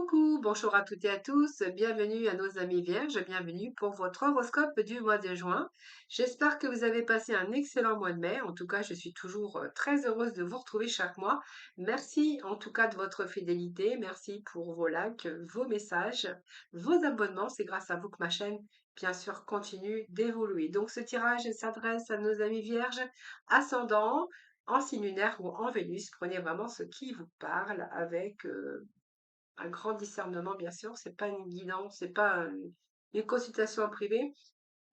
Coucou, bonjour à toutes et à tous, bienvenue à nos amis vierges, bienvenue pour votre horoscope du mois de juin. J'espère que vous avez passé un excellent mois de mai. En tout cas, je suis toujours très heureuse de vous retrouver chaque mois. Merci en tout cas de votre fidélité, merci pour vos likes, vos messages, vos abonnements. C'est grâce à vous que ma chaîne, bien sûr, continue d'évoluer. Donc ce tirage s'adresse à nos amis vierges, ascendant, en signe lunaire ou en Vénus. Prenez vraiment ce qui vous parle avec un grand discernement, bien sûr, c'est pas une guidance, c'est pas une consultation en privé.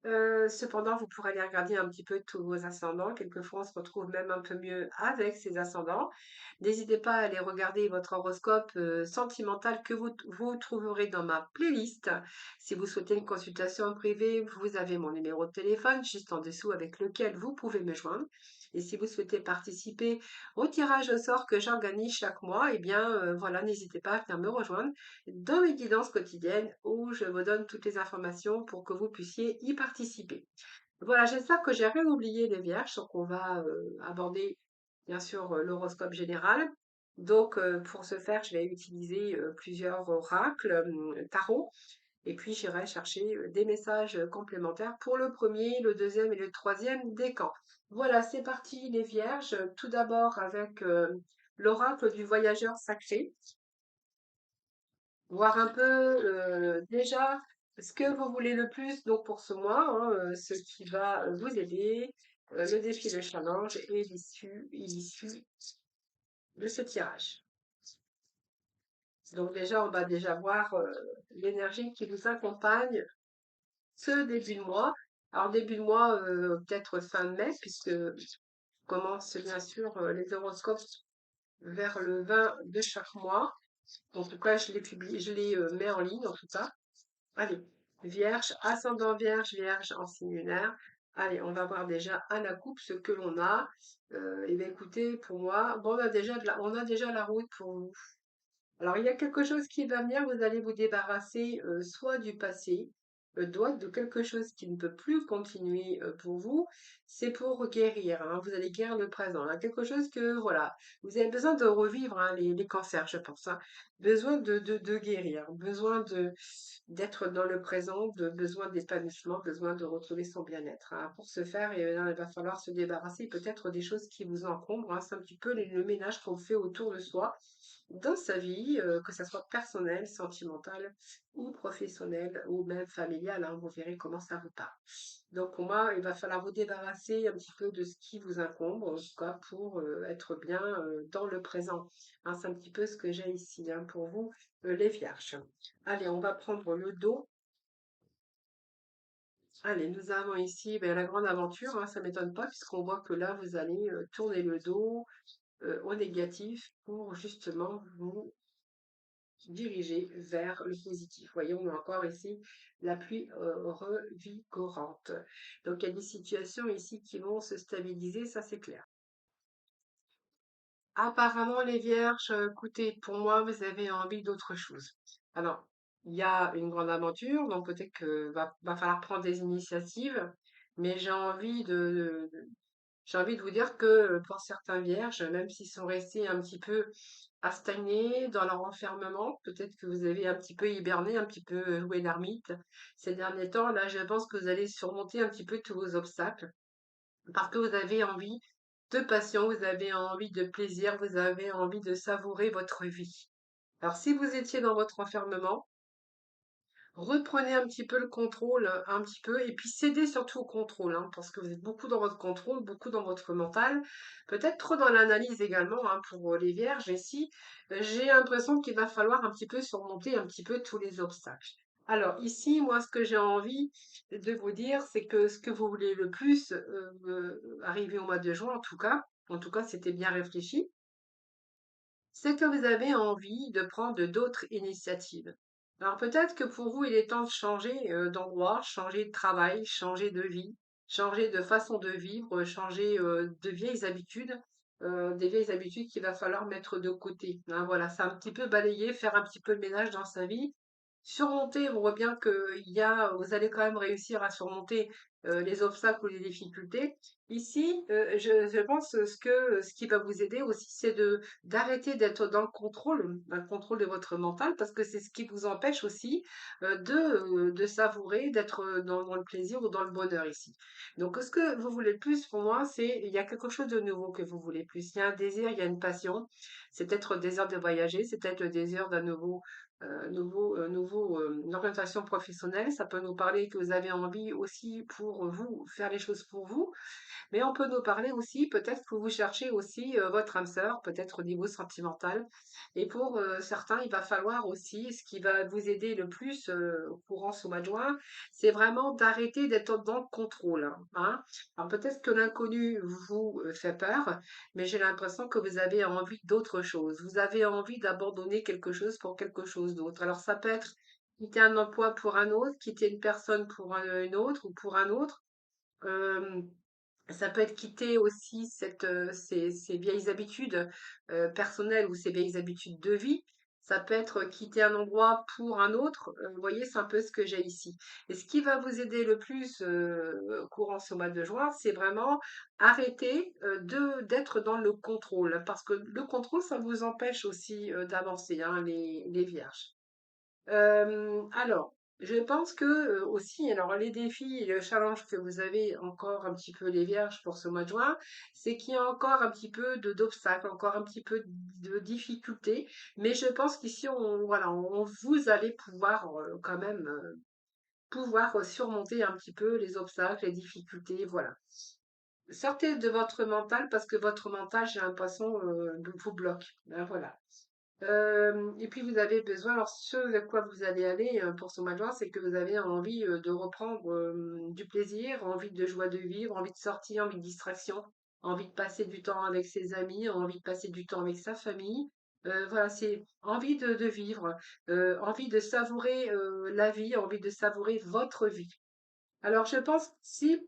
Cependant, vous pourrez aller regarder un petit peu tous vos ascendants. Quelquefois, on se retrouve même un peu mieux avec ces ascendants. N'hésitez pas à aller regarder votre horoscope sentimental que vous trouverez dans ma playlist. Si vous souhaitez une consultation en privé, vous avez mon numéro de téléphone juste en dessous avec lequel vous pouvez me joindre. Et si vous souhaitez participer au tirage au sort que j'organise chaque mois, eh bien voilà, n'hésitez pas à venir me rejoindre dans mes guidances quotidiennes où je vous donne toutes les informations pour que vous puissiez y participer. Voilà, j'espère que j'ai rien oublié les vierges, donc on va aborder bien sûr l'horoscope général. Donc pour ce faire, je vais utiliser plusieurs oracles, tarot, et puis j'irai chercher des messages complémentaires pour le premier, le deuxième et le troisième décan. Voilà, c'est parti les vierges. Tout d'abord avec l'oracle du voyageur sacré, voir un peu déjà ce que vous voulez le plus donc pour ce mois, hein, ce qui va vous aider, le défi, le challenge et l'issue de ce tirage. Donc déjà, on va déjà voir l'énergie qui vous accompagne ce début de mois. Alors début de mois, peut-être fin de mai, puisque commence bien sûr les horoscopes vers le 20 de chaque mois. En tout cas, je les publie, je les mets en ligne en tout cas. Allez, Vierge, ascendant Vierge, Vierge en signe lunaire. Allez, on va voir déjà à la coupe ce que l'on a. Et bien écoutez, pour moi, bon, on a déjà la route pour vous. Alors, il y a quelque chose qui va venir, vous allez vous débarrasser soit du passé, de quelque chose qui ne peut plus continuer pour vous, c'est pour guérir, hein, vous allez guérir le présent, là, quelque chose que, voilà, vous avez besoin de revivre hein, les cancers, je pense, hein, besoin de guérir, besoin d'être dans le présent, besoin d'épanouissement, besoin de retrouver son bien-être, hein. Pour ce faire, il va falloir se débarrasser peut-être des choses qui vous encombrent, hein, c'est un petit peu le ménage qu'on fait autour de soi dans sa vie, que ça soit personnel, sentimental ou professionnel ou même familial, hein, vous verrez comment ça vous parle. Donc pour moi, il va falloir vous débarrasser un petit peu de ce qui vous incombe, en tout cas pour être bien dans le présent, hein. C'est un petit peu ce que j'ai ici hein, pour vous, les vierges. Allez, on va prendre le dos. Allez, nous avons ici ben, la grande aventure, hein, ça ne m'étonne pas puisqu'on voit que là, vous allez tourner le dos au négatif pour justement vous diriger vers le positif. Voyons encore ici la pluie revigorante. Donc il y a des situations ici qui vont se stabiliser, ça c'est clair. Apparemment les vierges, écoutez, pour moi vous avez envie d'autre chose. Alors, il y a une grande aventure, donc peut-être que va falloir prendre des initiatives, mais j'ai envie de vous dire que pour certains vierges, même s'ils sont restés un petit peu à stagner dans leur enfermement, peut-être que vous avez un petit peu hiberné, un petit peu joué l'ermite ces derniers temps. Là, je pense que vous allez surmonter un petit peu tous vos obstacles parce que vous avez envie de passion, vous avez envie de plaisir, vous avez envie de savourer votre vie. Alors, si vous étiez dans votre enfermement, reprenez un petit peu le contrôle, un petit peu, et puis cédez surtout au contrôle, hein, parce que vous êtes beaucoup dans votre contrôle, beaucoup dans votre mental, peut-être trop dans l'analyse également, hein, pour les vierges. Ici, j'ai l'impression qu'il va falloir un petit peu surmonter un petit peu tous les obstacles. Alors ici, moi, ce que j'ai envie de vous dire, c'est que ce que vous voulez le plus arriver au mois de juin, en tout cas, c'était bien réfléchi, c'est que vous avez envie de prendre d'autres initiatives. Alors peut-être que pour vous, il est temps de changer d'endroit, changer de travail, changer de vie, changer de façon de vivre, changer de vieilles habitudes, des vieilles habitudes qu'il va falloir mettre de côté, hein. Voilà, c'est un petit peu balayer, faire un petit peu le ménage dans sa vie, surmonter. On voit bien que vous allez quand même réussir à surmonter les obstacles ou les difficultés. Ici, je pense ce qui va vous aider aussi, c'est d'arrêter d'être dans le contrôle de votre mental, parce que c'est ce qui vous empêche aussi de savourer, d'être dans le plaisir ou dans le bonheur ici. Donc, ce que vous voulez le plus pour moi, c'est il y a quelque chose de nouveau que vous voulez plus. Il y a un désir, il y a une passion. C'est peut-être le désir de voyager, c'est peut-être le désir d'un une orientation professionnelle. Ça peut nous parler que vous avez envie aussi pour vous faire les choses pour vous. Mais on peut nous parler aussi, peut-être que vous cherchez aussi votre âme sœur, peut-être au niveau sentimental. Et pour certains, il va falloir aussi, ce qui va vous aider le plus au courant ce mois de juin, c'est vraiment d'arrêter d'être dans le contrôle, hein. Alors peut-être que l'inconnu vous fait peur, mais j'ai l'impression que vous avez envie d'autre chose. Vous avez envie d'abandonner quelque chose pour quelque chose d'autre. Alors ça peut être quitter un emploi pour un autre, quitter une personne pour une autre ou pour un autre. Euh, Ça peut être quitter aussi ces vieilles habitudes personnelles ou ces vieilles habitudes de vie. Ça peut être quitter un endroit pour un autre. Vous voyez, c'est un peu ce que j'ai ici. Et ce qui va vous aider le plus courant ce mois de juin, c'est vraiment arrêter d'être dans le contrôle. Parce que le contrôle, ça vous empêche aussi d'avancer, hein, les vierges. Alors, je pense que aussi, alors les défis et le challenge que vous avez encore un petit peu les vierges pour ce mois de juin, c'est qu'il y a encore un petit peu d'obstacles, encore un petit peu de difficultés. Mais je pense qu'ici, voilà, vous allez pouvoir quand même pouvoir surmonter un petit peu les obstacles, les difficultés, voilà. Sortez de votre mental parce que votre mental, j'ai l'impression, vous bloque, hein, voilà. Et puis vous avez besoin, alors ce vers quoi vous allez aller pour ce mois de juin, c'est que vous avez envie de reprendre du plaisir, envie de joie de vivre, envie de sortir, envie de distraction, envie de passer du temps avec ses amis, envie de passer du temps avec sa famille. Voilà, c'est envie de vivre, envie de savourer la vie, envie de savourer votre vie. Alors je pense si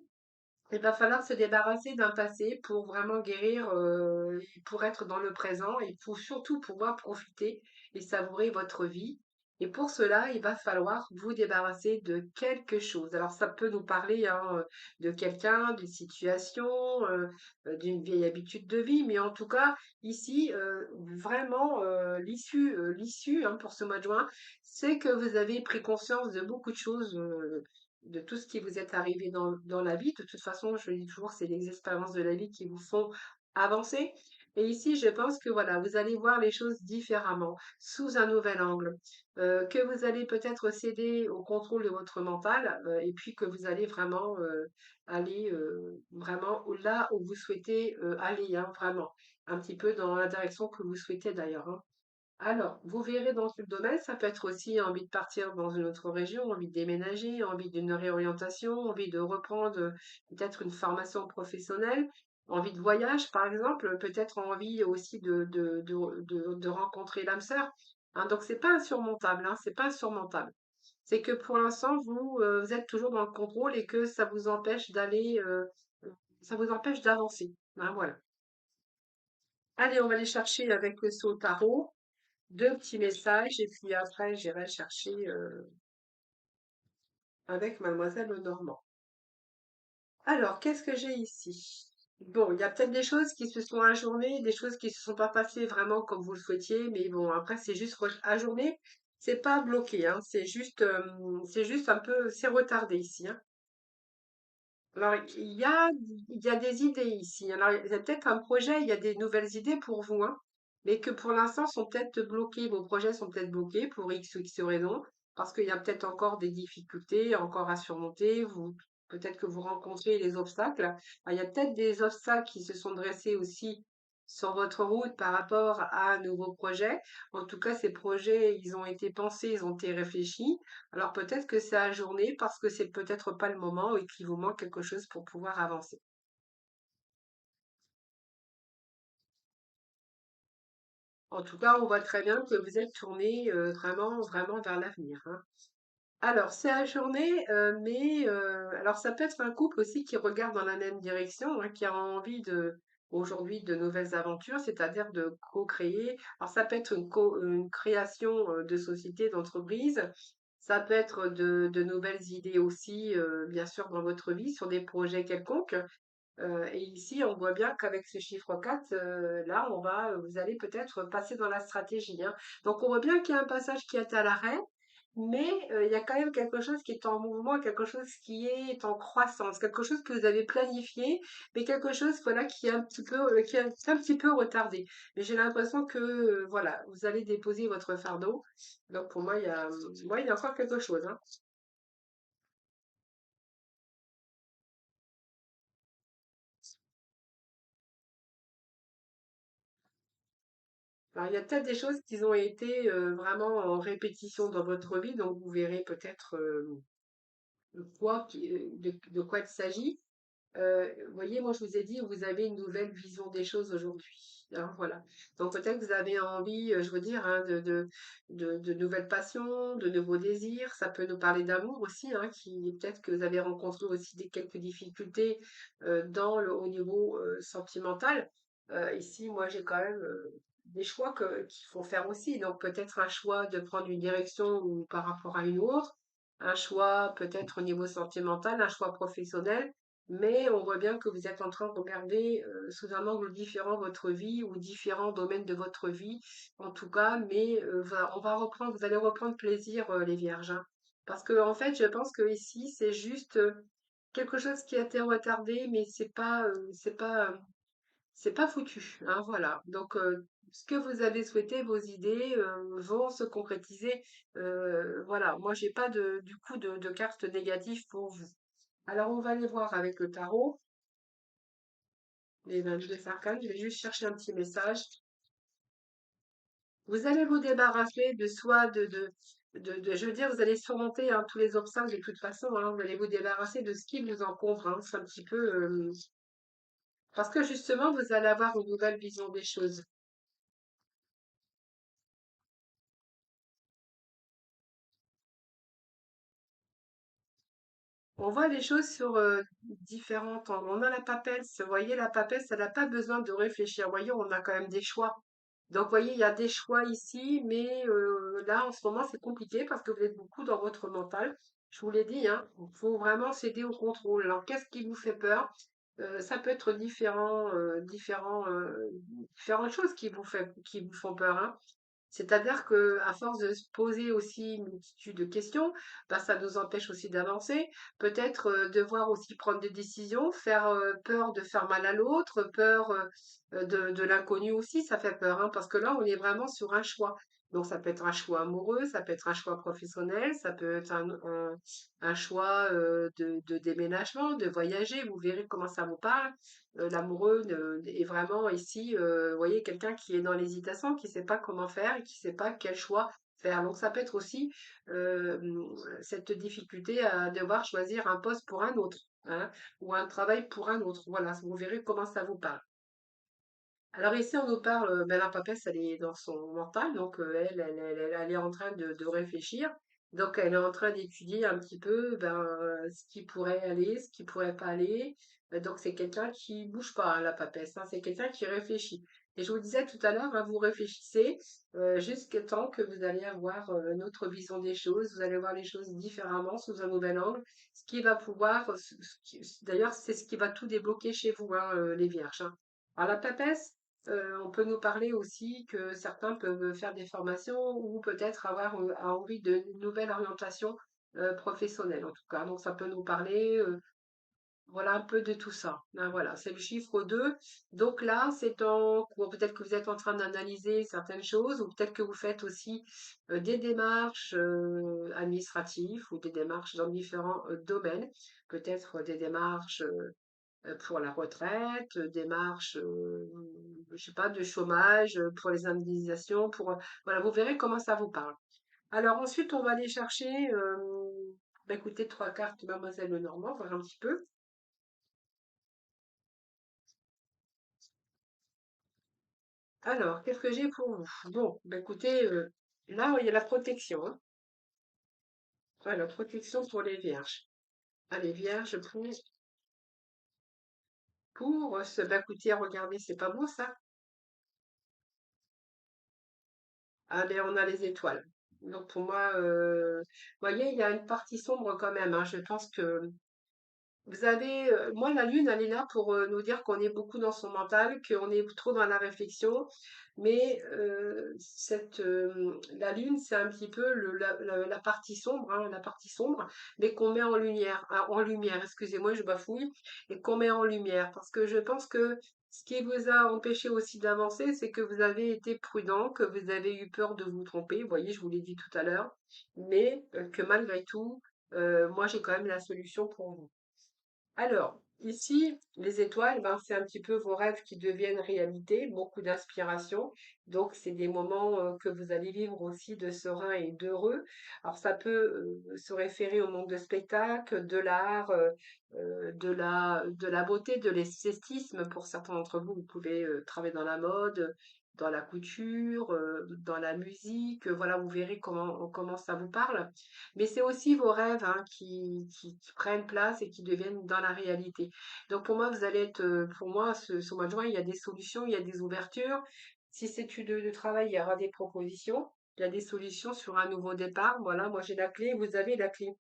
il va falloir se débarrasser d'un passé pour vraiment guérir, et pour être dans le présent et pour surtout pouvoir profiter et savourer votre vie. Et pour cela, il va falloir vous débarrasser de quelque chose. Alors ça peut nous parler hein, de quelqu'un, d'une situation, d'une vieille habitude de vie, mais en tout cas, ici, vraiment, l'issue hein, pour ce mois de juin, c'est que vous avez pris conscience de beaucoup de choses. De tout ce qui vous est arrivé dans la vie. De toute façon, je le dis toujours, c'est les expériences de la vie qui vous font avancer. Et ici, je pense que voilà, vous allez voir les choses différemment, sous un nouvel angle, que vous allez peut-être céder au contrôle de votre mental, et puis que vous allez vraiment aller vraiment là où vous souhaitez aller, hein, vraiment, un petit peu dans la direction que vous souhaitez d'ailleurs, hein. Alors, vous verrez dans ce domaine, ça peut être aussi envie de partir dans une autre région, envie de déménager, envie d'une réorientation, envie de reprendre peut-être une formation professionnelle, envie de voyage, par exemple, peut-être envie aussi de rencontrer l'âme sœur. Hein, donc, c'est pas insurmontable, hein, c'est pas insurmontable. C'est que pour l'instant, vous êtes toujours dans le contrôle et que ça vous empêche ça vous empêche d'avancer. Hein, voilà. Allez, on va aller chercher avec le saut au tarot. Deux petits messages et puis après j'irai chercher avec Mademoiselle Lenormand. Alors, qu'est-ce que j'ai ici? Bon, il y a peut-être des choses qui se sont ajournées, des choses qui se sont pas passées vraiment comme vous le souhaitiez, mais bon, après c'est juste ajourné, c'est pas bloqué, hein, c'est juste un peu, c'est retardé ici, hein. Alors, il y a des idées ici. Alors, il y a peut-être un projet, il y a des nouvelles idées pour vous, hein, mais que pour l'instant sont peut-être bloqués. Vos projets sont peut-être bloqués pour X ou X raisons, parce qu'il y a peut-être encore des difficultés encore à surmonter. Peut-être que vous rencontrez les obstacles. Alors, il y a peut-être des obstacles qui se sont dressés aussi sur votre route par rapport à un nouveau projet. En tout cas, ces projets, ils ont été pensés, ils ont été réfléchis. Alors peut-être que c'est ajourné parce que c'est peut-être pas le moment et qu'il vous manque quelque chose pour pouvoir avancer. En tout cas, on voit très bien que vous êtes tourné vraiment, vraiment vers l'avenir, hein. Alors, c'est ajourné, mais alors ça peut être un couple aussi qui regarde dans la même direction, hein, qui a envie aujourd'hui de nouvelles aventures, c'est-à-dire de co-créer. Alors, ça peut être une création de société, d'entreprise. Ça peut être de nouvelles idées aussi, bien sûr, dans votre vie, sur des projets quelconques. Et ici, on voit bien qu'avec ce chiffre 4, là, vous allez peut-être passer dans la stratégie, hein. Donc, on voit bien qu'il y a un passage qui est à l'arrêt, mais il y a quand même quelque chose qui est en mouvement, quelque chose qui est en croissance, quelque chose que vous avez planifié, mais quelque chose, voilà, qui est un petit peu, qui est un petit peu retardé. Mais j'ai l'impression que, voilà, vous allez déposer votre fardeau. Donc, pour moi, il y a encore quelque chose, hein. Alors, il y a peut-être des choses qui ont été vraiment en répétition dans votre vie, donc vous verrez peut-être de quoi il s'agit. Vous voyez, moi je vous ai dit, vous avez une nouvelle vision des choses aujourd'hui, hein, voilà. Donc peut-être que vous avez envie, je veux dire, hein, de nouvelles passions, de nouveaux désirs. Ça peut nous parler d'amour aussi, hein, qui peut-être que vous avez rencontré aussi quelques difficultés au niveau sentimental. Ici, moi j'ai quand même des choix qu'il faut faire aussi. Donc peut-être un choix de prendre une direction ou par rapport à une autre, un choix peut-être au niveau sentimental, un choix professionnel, mais on voit bien que vous êtes en train de regarder sous un angle différent votre vie ou différents domaines de votre vie, en tout cas, mais vous allez reprendre plaisir, les vierges, hein. Parce que, en fait, je pense que ici, c'est juste quelque chose qui a été retardé, mais c'est pas foutu, hein, voilà. Donc, ce que vous avez souhaité, vos idées vont se concrétiser. Voilà, moi, j'ai pas du coup de cartes négatives pour vous. Alors, on va aller voir avec le tarot, les 22 arcanes. Je vais juste chercher un petit message. Vous allez vous débarrasser de soi, je veux dire, vous allez surmonter hein, tous les obstacles de toute façon. Hein, vous allez vous débarrasser de ce qui vous encombre. Hein, c'est un petit peu parce que justement, vous allez avoir une nouvelle vision des choses. On voit les choses sur différentes angles. On a la papesse. Vous voyez, la papesse, elle n'a pas besoin de réfléchir. Vous voyez, on a quand même des choix. Donc, vous voyez, il y a des choix ici, mais là, en ce moment, c'est compliqué parce que vous êtes beaucoup dans votre mental. Je vous l'ai dit, hein, il faut vraiment céder au contrôle. Alors, qu'est-ce qui vous fait peur? Ça peut être différentes choses qui vous font peur, hein. C'est-à-dire que à force de se poser aussi une multitude de questions, bah, ça nous empêche aussi d'avancer. Peut-être devoir aussi prendre des décisions, faire peur de faire mal à l'autre, peur de l'inconnu aussi, ça fait peur, hein, parce que là, on est vraiment sur un choix. Donc, ça peut être un choix amoureux, ça peut être un choix professionnel, ça peut être un choix de déménagement, de voyager. Vous verrez comment ça vous parle. L'amoureux est vraiment ici, vous voyez, quelqu'un qui est dans l'hésitation, qui ne sait pas comment faire et qui ne sait pas quel choix faire. Donc ça peut être aussi cette difficulté à devoir choisir un poste pour un autre, hein, ou un travail pour un autre. Voilà, vous verrez comment ça vous parle. Alors ici, on nous parle, ben, la papesse, elle est dans son mental, donc elle est en train de réfléchir. Donc elle est en train d'étudier un petit peu ben, ce qui pourrait aller, ce qui pourrait pas aller. Donc c'est quelqu'un qui bouge pas, hein, la papesse, hein, c'est quelqu'un qui réfléchit. Et je vous disais tout à l'heure, hein, vous réfléchissez jusqu'à temps que vous allez avoir une autre vision des choses, vous allez voir les choses différemment, sous un nouvel angle, ce qui va pouvoir, d'ailleurs c'est ce qui va tout débloquer chez vous, hein, les vierges, hein. Alors la papesse, on peut nous parler aussi que certains peuvent faire des formations ou peut-être avoir envie d'une nouvelle orientation professionnelle en tout cas. Donc ça peut nous parler, voilà un peu de tout ça. Ben voilà, c'est le chiffre 2. Donc là, c'est en cours. Peut-être que vous êtes en train d'analyser certaines choses ou peut-être que vous faites aussi des démarches administratives ou des démarches dans différents domaines. Peut-être des démarches pour la retraite, démarches, je sais pas, de chômage, pour les indemnisations, voilà, vous verrez comment ça vous parle. Alors ensuite, on va aller chercher, bah, écoutez, 3 cartes Mademoiselle Lenormand, voir un petit peu. Alors, qu'est-ce que j'ai pour vous? Bon, bah, écoutez, là, il y a la protection, hein. Voilà, protection pour les vierges. Allez, vierges, bah, écoutez, regardez, c'est pas beau ça? Allez, on a les étoiles. Donc pour moi, voyez, il y a une partie sombre quand même, hein. Je pense que vous avez, moi, la lune, elle est là pour nous dire qu'on est beaucoup dans son mental, qu'on est trop dans la réflexion. Mais la lune, c'est un petit peu la partie sombre, hein, la partie sombre, mais qu'on met en lumière, excusez-moi, je bafouille, et qu'on met en lumière. Parce que je pense que ce qui vous a empêché aussi d'avancer, c'est que vous avez été prudent, que vous avez eu peur de vous tromper. Vous voyez, je vous l'ai dit tout à l'heure, mais que malgré tout, moi, j'ai quand même la solution pour vous. Alors, ici, les étoiles, ben, c'est un petit peu vos rêves qui deviennent réalité, beaucoup d'inspiration. Donc, c'est des moments que vous allez vivre aussi de serein et d'heureux. Alors, ça peut se référer au monde de spectacle, de l'art, de la beauté, de l'esthétisme. Pour certains d'entre vous, vous pouvez travailler dans la mode, dans la couture, dans la musique. Voilà, vous verrez comment ça vous parle. Mais c'est aussi vos rêves, hein, qui prennent place et qui deviennent dans la réalité. Donc pour moi, vous allez être, pour moi, ce mois de juin, il y a des solutions, il y a des ouvertures. Si c'est de travail, il y aura des propositions. Il y a des solutions sur un nouveau départ. Voilà, moi j'ai la clé, vous avez la clé.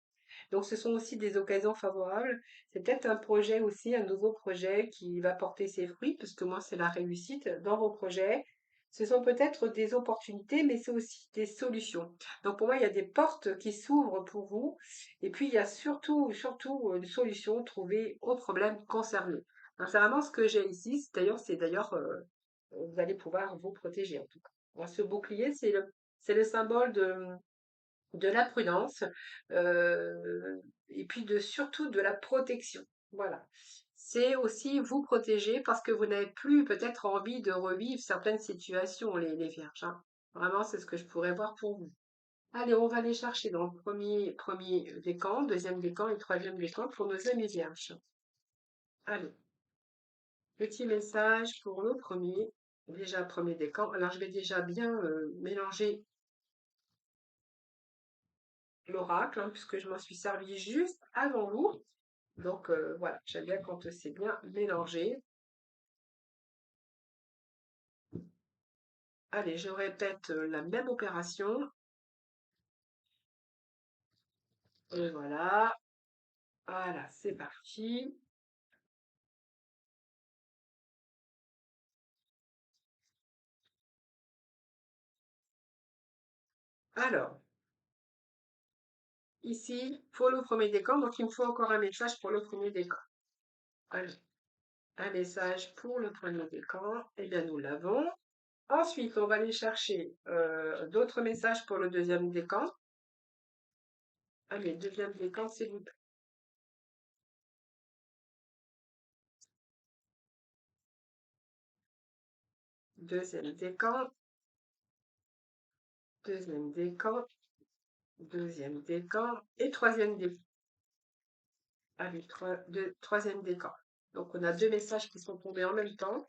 Donc ce sont aussi des occasions favorables. C'est peut-être un projet aussi, un nouveau projet qui va porter ses fruits, parce que moi c'est la réussite dans vos projets. Ce sont peut-être des opportunités, mais c'est aussi des solutions. Donc pour moi, il y a des portes qui s'ouvrent pour vous. Et puis il y a surtout une solution trouvée aux problèmes concernés. Alors, c'est vraiment ce que j'ai ici. C'est d'ailleurs, vous allez pouvoir vous protéger en tout cas. Alors, ce bouclier, c'est le symbole de la prudence, et puis surtout de la protection. Voilà. C'est aussi vous protéger parce que vous n'avez plus peut-être envie de revivre certaines situations, les vierges, hein. Vraiment, c'est ce que je pourrais voir pour vous. Allez, on va aller chercher dans le premier décan, deuxième décan et troisième décan pour nos amis vierges. Allez, petit message pour le premier. Déjà, premier décan. Alors, je vais déjà bien mélanger l'oracle, hein, puisque je m'en suis servi juste avant vous. Donc voilà, j'aime bien quand c'est bien mélangé. Allez, je répète la même opération. Et voilà. Voilà, c'est parti. Alors, ici, pour le premier décan, donc il me faut encore un message pour le premier décan. Allez, un message pour le premier décan. Eh bien, nous l'avons. Ensuite, on va aller chercher d'autres messages pour le deuxième décan. Allez, deuxième décan, s'il vous plaît. Deuxième décan, deuxième décan, deuxième décan et troisième décan. Allez, troisième décan. Donc, on a deux messages qui sont tombés en même temps.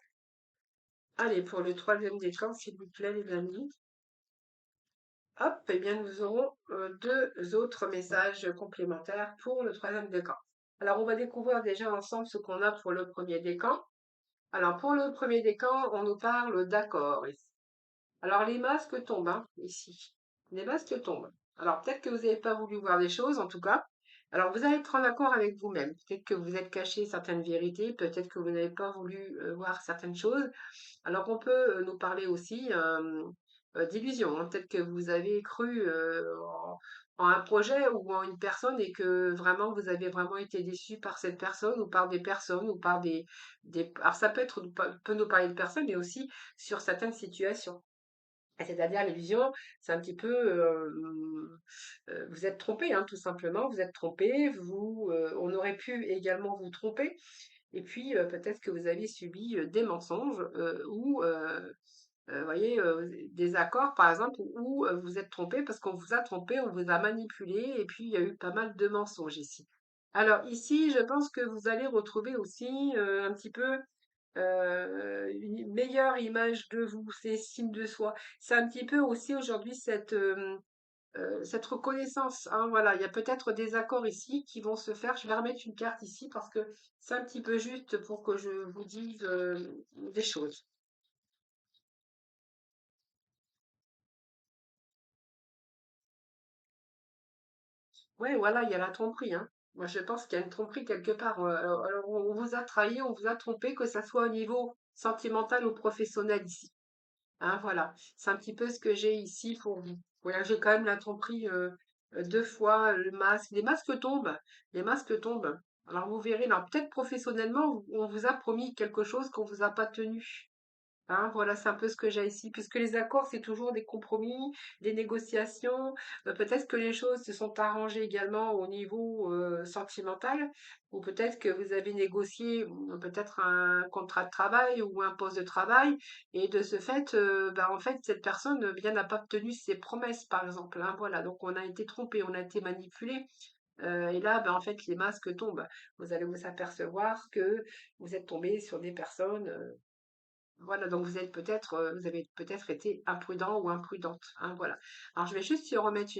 Allez, pour le troisième décan, s'il vous plaît, les amis. Hop, eh bien, nous aurons deux autres messages complémentaires pour le troisième décan. Alors, on va découvrir déjà ensemble ce qu'on a pour le premier décan. Alors, pour le premier décan, on nous parle d'accord ici. Alors, les masques tombent, hein, ici. Les masques tombent. Alors, peut-être que vous n'avez pas voulu voir des choses, en tout cas. Alors, vous allez être en accord avec vous-même. Peut-être que vous êtes caché certaines vérités, peut-être que vous n'avez pas voulu voir certaines choses. Alors, on peut nous parler aussi d'illusion, hein. Peut-être que vous avez cru en un projet ou en une personne et que vraiment vous avez vraiment été déçu par cette personne ou par des personnes ou par Alors, ça peut nous parler de personnes, mais aussi sur certaines situations. C'est-à-dire l'illusion, c'est un petit peu, vous êtes trompé, hein, tout simplement, vous êtes trompé, on aurait pu également vous tromper, et puis peut-être que vous avez subi des mensonges ou, voyez, des accords, par exemple, où vous êtes trompé parce qu'on vous a trompé, on vous a manipulé, et puis il y a eu pas mal de mensonges ici. Alors ici, je pense que vous allez retrouver aussi un petit peu une meilleure image de vous, c'est estime de soi. C'est un petit peu aussi aujourd'hui cette reconnaissance, hein, voilà, il y a peut-être des accords ici qui vont se faire. Je vais remettre une carte ici parce que c'est un petit peu juste pour que je vous dise des choses. Ouais, voilà, il y a la tromperie, hein. Moi, je pense qu'il y a une tromperie quelque part. Alors, on vous a trahi, on vous a trompé, que ça soit au niveau sentimental ou professionnel ici. Hein, voilà. C'est un petit peu ce que j'ai ici pour vous. Voilà, j'ai quand même la tromperie deux fois, le masque. Les masques tombent. Les masques tombent. Alors, vous verrez, alors peut-être professionnellement, on vous a promis quelque chose qu'on vous a pas tenu. Hein, voilà, c'est un peu ce que j'ai ici, puisque les accords, c'est toujours des compromis, des négociations. Peut-être que les choses se sont arrangées également au niveau sentimental, ou peut-être que vous avez négocié peut-être un contrat de travail ou un poste de travail, et de ce fait, bah, en fait, cette personne bien n'a pas tenu ses promesses, par exemple. Hein, voilà, donc on a été trompé, on a été manipulé. Et là, ben, en fait, les masques tombent. Vous allez vous apercevoir que vous êtes tombé sur des personnes. Voilà, donc vous avez peut-être été imprudent ou imprudente, hein, voilà. Alors, je vais juste y remettre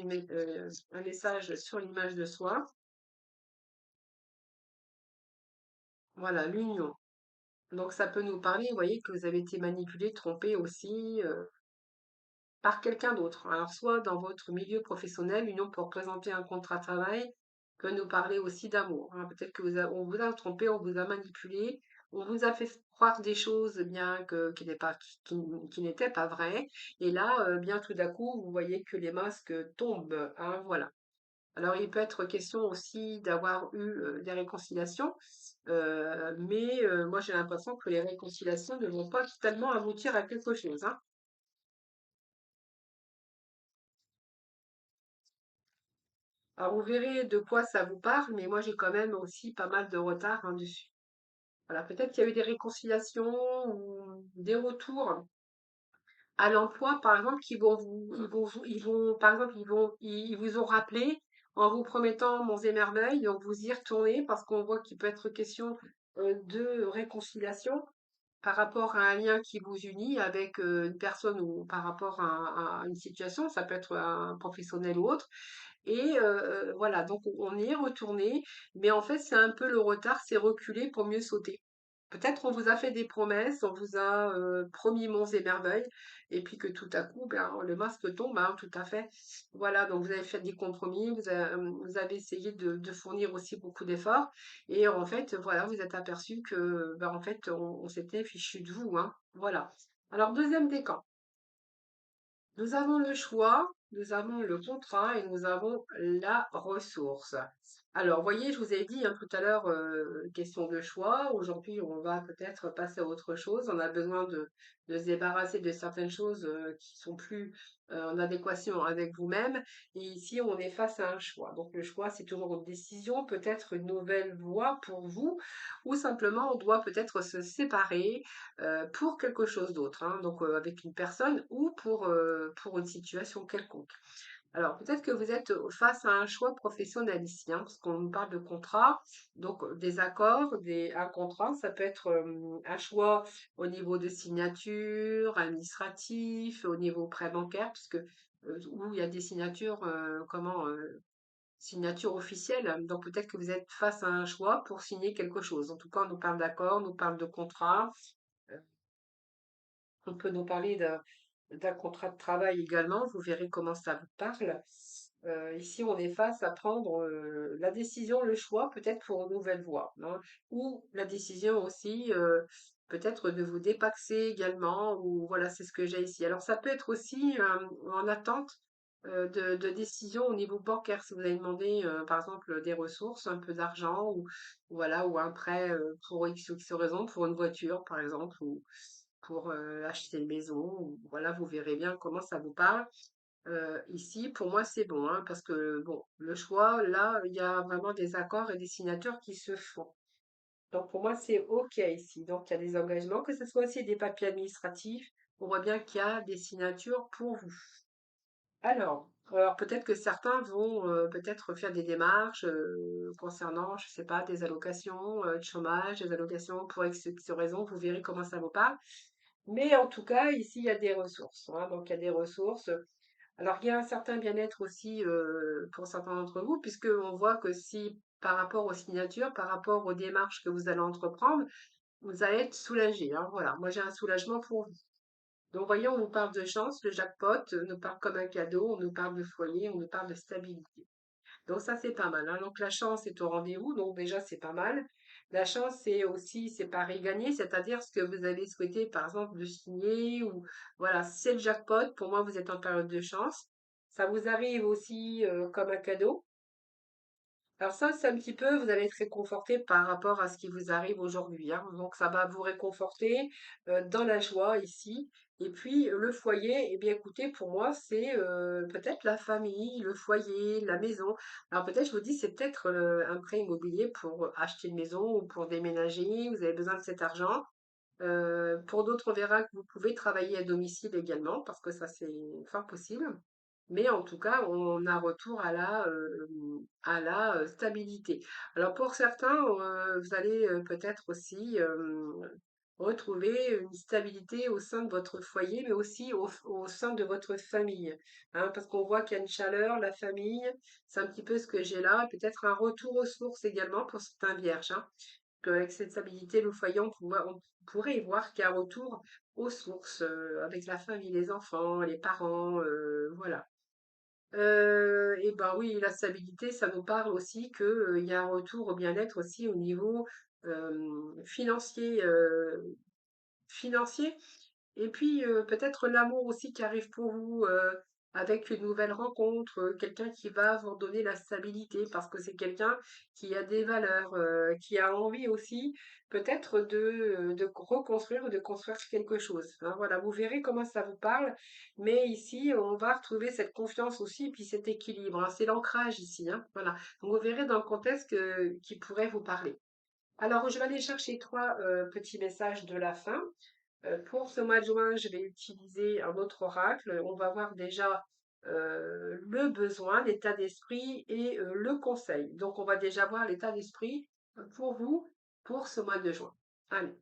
un message sur l'image de soi. Voilà, l'union. Donc, ça peut nous parler, vous voyez, que vous avez été manipulé, trompé aussi par quelqu'un d'autre. Alors, soit dans votre milieu professionnel, l'union pour présenter un contrat de travail peut nous parler aussi d'amour, hein. Peut-être que on vous a trompé, on vous a manipulé, on vous a fait croire des choses bien qui n'est pas, qui n'étaient pas vraies. Et là, bien tout d'un coup, vous voyez que les masques tombent, hein, voilà. Alors, il peut être question aussi d'avoir eu des réconciliations, mais moi j'ai l'impression que les réconciliations ne vont pas totalement aboutir à quelque chose, hein. Alors, vous verrez de quoi ça vous parle, mais moi j'ai quand même aussi pas mal de retard hein, dessus. Voilà, peut-être qu'il y a eu des réconciliations ou des retours à l'emploi, par exemple, par exemple, ils vous ont rappelé en vous promettant monts et merveilles, donc vous y retournez parce qu'on voit qu'il peut être question de réconciliation par rapport à un lien qui vous unit avec une personne ou par rapport à une situation, ça peut être un professionnel ou autre. Et voilà, donc on y est retourné, mais en fait, c'est un peu le retard, c'est reculer pour mieux sauter. Peut-être on vous a fait des promesses, on vous a promis monts et merveilles, et puis que tout à coup, ben, le masque tombe, hein, tout à fait. Voilà, donc vous avez fait des compromis, vous avez essayé de fournir aussi beaucoup d'efforts, et en fait, voilà, vous êtes aperçu que, ben, en fait, on s'était fichu de vous, hein. Voilà. Alors, deuxième décan. Nous avons le choix, nous avons le contrat et nous avons la ressource. Alors, voyez, je vous ai dit hein, tout à l'heure, question de choix. Aujourd'hui, on va peut-être passer à autre chose. On a besoin de se débarrasser de certaines choses qui sont plus en adéquation avec vous-même. Et ici, on est face à un choix. Donc, le choix, c'est toujours une décision, peut-être une nouvelle voie pour vous, ou simplement, on doit peut-être se séparer pour quelque chose d'autre, hein, donc avec une personne ou pour une situation quelconque. Alors peut-être que vous êtes face à un choix professionnel ici, hein, parce qu'on nous parle de contrat, donc des accords, un contrat, ça peut être un choix au niveau de signature, administratif, au niveau prêt bancaire, puisque où il y a des signatures, signature officielle. Donc peut-être que vous êtes face à un choix pour signer quelque chose. En tout cas, on nous parle d'accord, on nous parle de contrat. euh, on peut nous parler d'un contrat de travail également. Vous verrez comment ça vous parle. Ici, on est face à prendre la décision, le choix, peut-être pour une nouvelle voie, hein, ou la décision aussi, peut-être de vous dépaxer également, ou voilà, c'est ce que j'ai ici. Alors, ça peut être aussi en attente de décision au niveau bancaire, si vous avez demandé, par exemple, des ressources, un peu d'argent, ou voilà, ou un prêt pour X ou X raison, pour une voiture, par exemple, ou pour acheter une maison, ou voilà, vous verrez bien comment ça vous parle. Ici, pour moi, c'est bon, hein, parce que bon, le choix, là, il y a vraiment des accords et des signatures qui se font. Donc pour moi, c'est OK ici. Donc il y a des engagements, que ce soit aussi des papiers administratifs. On voit bien qu'il y a des signatures pour vous. Alors peut-être que certains vont peut-être faire des démarches concernant, je sais pas, des allocations de chômage, des allocations pour X raison. Vous verrez comment ça vous parle. Mais en tout cas, ici, il y a des ressources, hein. Donc il y a des ressources. Alors, il y a un certain bien-être aussi pour certains d'entre vous, puisque on voit que si par rapport aux signatures, par rapport aux démarches que vous allez entreprendre, vous allez être soulagé, hein, voilà, moi j'ai un soulagement pour vous. Donc, voyons, on nous parle de chance, le jackpot nous parle comme un cadeau, on nous parle de foyer, on nous parle de stabilité. Donc ça, c'est pas mal, hein. Donc la chance est au rendez-vous, donc déjà, c'est pas mal. La chance, c'est aussi, c'est pari gagné, c'est-à-dire ce que vous avez souhaité, par exemple, de signer ou voilà, c'est le jackpot. Pour moi, vous êtes en période de chance. Ça vous arrive aussi comme un cadeau. Alors ça, c'est un petit peu, vous allez être réconforté par rapport à ce qui vous arrive aujourd'hui, hein. Donc ça va vous réconforter dans la joie ici. Et puis le foyer, eh bien écoutez, pour moi, c'est peut-être la famille, le foyer, la maison. Alors peut-être, je vous dis, c'est peut-être un prêt immobilier pour acheter une maison ou pour déménager. Vous avez besoin de cet argent. Pour d'autres, on verra que vous pouvez travailler à domicile également, parce que ça, c'est fort possible. Mais en tout cas, on a retour à la stabilité. Alors pour certains, vous allez peut-être aussi retrouver une stabilité au sein de votre foyer, mais aussi au sein de votre famille, hein, parce qu'on voit qu'il y a une chaleur, la famille, c'est un petit peu ce que j'ai là, et peut-être un retour aux sources également pour certains vierges, hein, qu'avec cette stabilité, le foyer, on pourrait y voir qu'il y a un retour aux sources, avec la famille, les enfants, les parents, voilà. Et ben oui, la stabilité, ça nous parle aussi que, il y a un retour au bien-être aussi au niveau financier, financier. Et puis, peut-être l'amour aussi qui arrive pour vous, avec une nouvelle rencontre, quelqu'un qui va vous donner la stabilité parce que c'est quelqu'un qui a des valeurs, qui a envie aussi peut-être de reconstruire ou de construire quelque chose, hein. Voilà, vous verrez comment ça vous parle, mais ici, on va retrouver cette confiance aussi, puis cet équilibre, hein. C'est l'ancrage ici, hein, voilà. Donc vous verrez dans le contexte qui pourrait vous parler. Alors, je vais aller chercher 3 petits messages de la fin. Pour ce mois de juin, je vais utiliser un autre oracle. On va voir déjà le besoin, l'état d'esprit et le conseil. Donc, on va déjà voir l'état d'esprit pour vous pour ce mois de juin. Allez,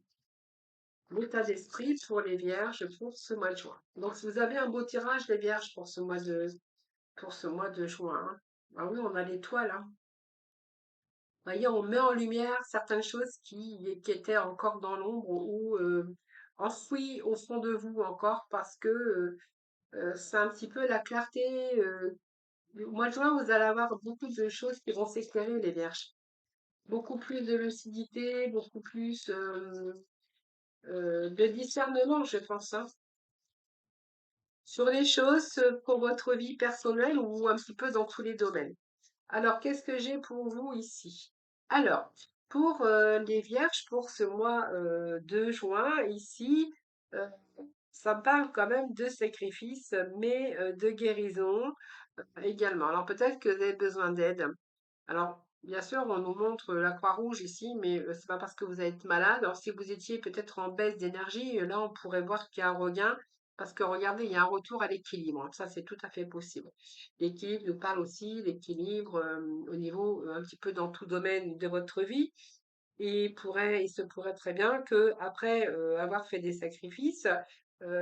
l'état d'esprit pour les vierges pour ce mois de juin. Donc, si vous avez un beau tirage, les vierges, pour ce mois de juin, hein. Ah oui, on a l'étoile, hein. Vous voyez, on met en lumière certaines choses qui étaient encore dans l'ombre ou enfouies au fond de vous encore parce que c'est un petit peu la clarté. Au mois de juin, vous allez avoir beaucoup de choses qui vont s'éclairer, les vierges. Beaucoup plus de lucidité, beaucoup plus de discernement, je pense, hein, sur les choses pour votre vie personnelle ou un petit peu dans tous les domaines. Alors, qu'est-ce que j'ai pour vous ici? Alors, pour les vierges, pour ce mois de juin, ici, euh, ça me parle quand même de sacrifice, mais de guérison également. Alors, peut-être que vous avez besoin d'aide. Alors, bien sûr, on nous montre la Croix-Rouge ici, mais c'est pas parce que vous êtes malade. Alors, si vous étiez peut-être en baisse d'énergie, là, on pourrait voir qu'il y a un regain, parce que regardez, il y a un retour à l'équilibre. Ça, c'est tout à fait possible. L'équilibre nous parle aussi, l'équilibre au niveau un petit peu dans tout domaine de votre vie. Et il se pourrait très bien que après avoir fait des sacrifices,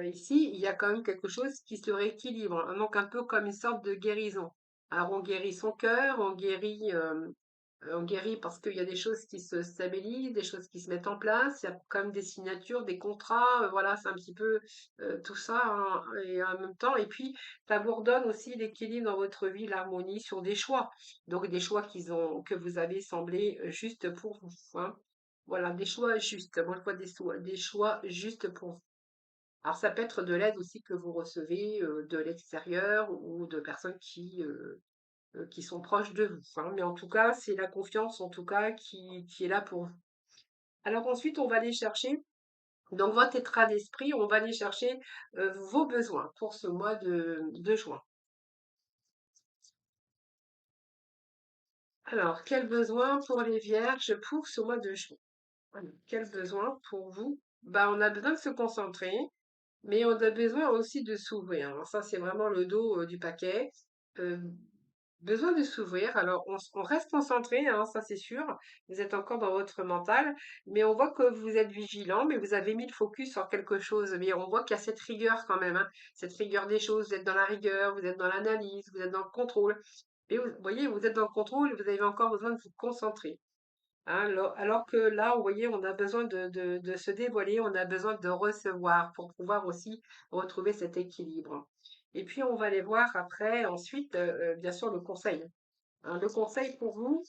ici, il y a quand même quelque chose qui se rééquilibre, hein, donc un peu comme une sorte de guérison. Alors on guérit son cœur, on guérit parce qu'il y a des choses qui se stabilisent, des choses qui se mettent en place, il y a quand même des signatures, des contrats, voilà, c'est un petit peu tout ça, hein, et en même temps, et puis ça vous redonne aussi l'équilibre dans votre vie, l'harmonie sur des choix. Donc des choix que vous avez semblé justes pour vous, hein. Voilà, des choix justes. Moi, je vois des choix justes pour vous. Alors, ça peut être de l'aide aussi que vous recevez de l'extérieur ou de personnes qui sont proches de vous, hein. Mais en tout cas, c'est la confiance, en tout cas, qui est là pour vous. Alors ensuite, on va aller chercher, donc votre état d'esprit, on va aller chercher vos besoins pour ce mois de juin. Alors, quel besoin pour les vierges pour ce mois de juin? Voilà. Quel besoin pour vous? Bah, on a besoin de se concentrer, mais on a besoin aussi de s'ouvrir, hein. Ça, c'est vraiment le dos du paquet. Euh, Besoin de s'ouvrir. Alors, on reste concentré, hein, ça c'est sûr. Vous êtes encore dans votre mental, mais on voit que vous êtes vigilant, mais vous avez mis le focus sur quelque chose. Mais on voit qu'il y a cette rigueur quand même, hein, cette rigueur des choses. Vous êtes dans la rigueur, vous êtes dans l'analyse, vous êtes dans le contrôle. Mais vous voyez, vous êtes dans le contrôle et vous avez encore besoin de vous concentrer, hein. Alors que là, vous voyez, on a besoin de se dévoiler, on a besoin de recevoir pour pouvoir aussi retrouver cet équilibre. Et puis, on va aller voir après, ensuite, bien sûr, le conseil. Hein, le conseil pour vous,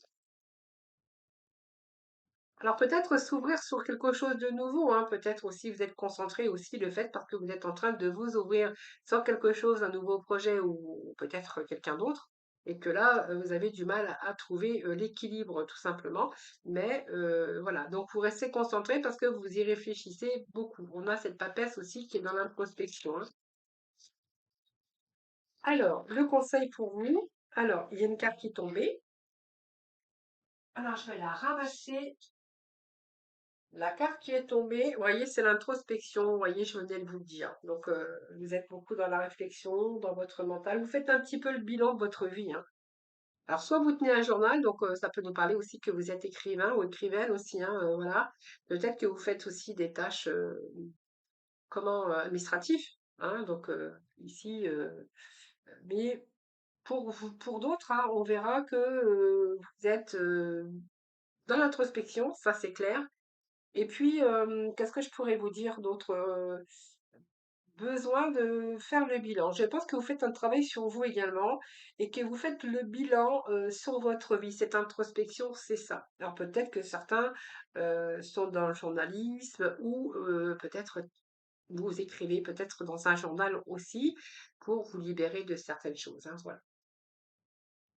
alors peut-être s'ouvrir sur quelque chose de nouveau, hein, peut-être aussi vous êtes concentré aussi le fait parce que vous êtes en train de vous ouvrir sur quelque chose, un nouveau projet ou peut-être quelqu'un d'autre, et que là vous avez du mal à trouver l'équilibre tout simplement. Mais voilà, donc vous restez concentré parce que vous y réfléchissez beaucoup. On a cette papesse aussi qui est dans l'introspection, hein. Alors, le conseil pour vous, alors il y a une carte qui est tombée. Alors je vais la ramasser. La carte qui est tombée, vous voyez, c'est l'introspection. Vous voyez, je venais de vous le dire. Donc, vous êtes beaucoup dans la réflexion, dans votre mental. Vous faites un petit peu le bilan de votre vie, hein. Alors, soit vous tenez un journal, donc ça peut nous parler aussi que vous êtes écrivain ou écrivaine aussi, hein, voilà. Peut-être que vous faites aussi des tâches, administratives, hein. Donc, ici, mais pour d'autres, hein, on verra que vous êtes dans l'introspection, ça c'est clair. Et puis, qu'est-ce que je pourrais vous dire d'autre? Besoin de faire le bilan. Je pense que vous faites un travail sur vous également et que vous faites le bilan, sur votre vie. Cette introspection, c'est ça. Alors peut-être que certains, sont dans le journalisme ou, peut-être vous écrivez peut-être dans un journal aussi pour vous libérer de certaines choses, hein, voilà.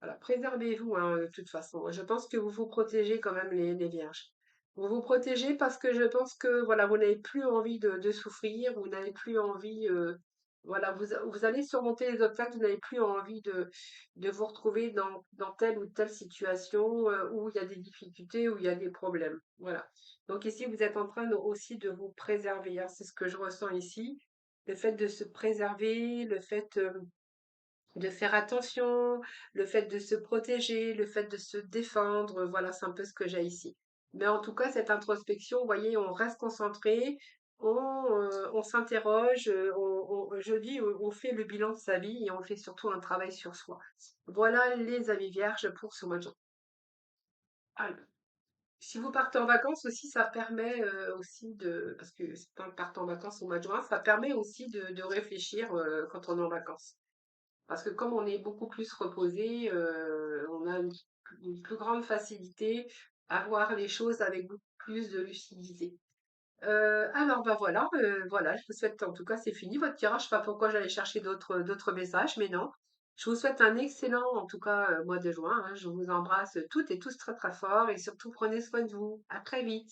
Voilà, préservez-vous, hein, de toute façon. Je pense que vous vous protégez quand même les vierges. Vous vous protégez parce que je pense que voilà, vous n'avez plus envie de souffrir, vous n'avez plus envie, voilà, vous allez surmonter les obstacles, vous n'avez plus envie de vous retrouver dans telle ou telle situation où il y a des difficultés, où il y a des problèmes. Voilà. Donc ici, vous êtes en train aussi de vous préserver, hein, c'est ce que je ressens ici. Le fait de se préserver, le fait de faire attention, le fait de se protéger, le fait de se défendre, voilà, c'est un peu ce que j'ai ici. Mais en tout cas, cette introspection, vous voyez, on reste concentré, on s'interroge, je dis, on fait le bilan de sa vie et on fait surtout un travail sur soi. Voilà les avis vierges pour ce mois de juin. Alors, si vous partez en vacances aussi, ça permet aussi parce que certains partent en vacances au mois de juin, ça permet aussi de réfléchir quand on est en vacances. Parce que comme on est beaucoup plus reposé, on a une plus grande facilité à voir les choses avec beaucoup plus de lucidité. Alors bah voilà, voilà, je vous souhaite en tout cas c'est fini votre tirage, je sais pas pourquoi j'allais chercher d'autres messages, mais non. Je vous souhaite un excellent en tout cas mois de juin, hein. Je vous embrasse toutes et tous très très fort et surtout prenez soin de vous. À très vite.